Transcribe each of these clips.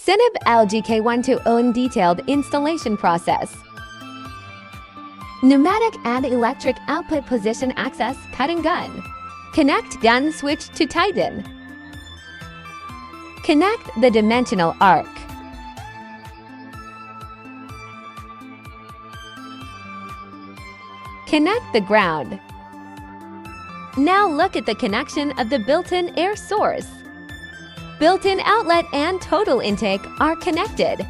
Sinebe LGK-120N detailed installation process. Pneumatic and electric output position access cutting gun. Connect gun switch to tighten. Connect the dimensional arc. Connect the ground. Now look at the connection of the built-in air source. Built-in outlet and total intake are connected.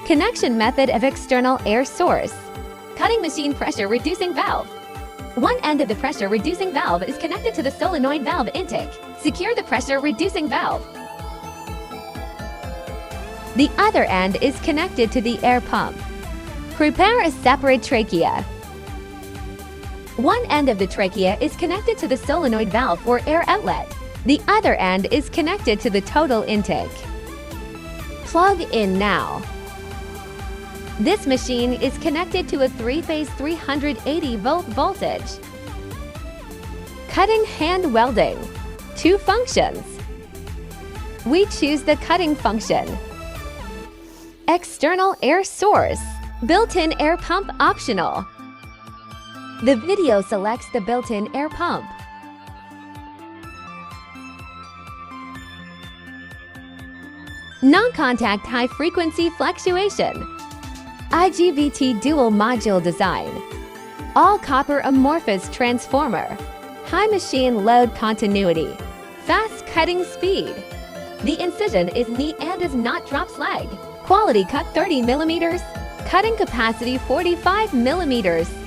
Connection method of external air source. Cutting machine pressure reducing valve. One end of the pressure reducing valve is connected to the solenoid valve intake. Secure the pressure reducing valve. The other end is connected to the air pump. Prepare a separate trachea. One end of the trachea is connected to the solenoid valve for air outlet. The other end is connected to the total intake. Plug in now. This machine is connected to a 3-phase 380-volt voltage. Cutting hand welding. 2 functions. We choose the cutting function. External air source. Built-in air pump optional. The video selects the built-in air pump. Non-contact high-frequency fluctuation. IGBT dual module design. All copper amorphous transformer. High machine load continuity. Fast cutting speed. The incision is neat and does not drop slag. Quality cut 30 mm. Cutting capacity 45 mm.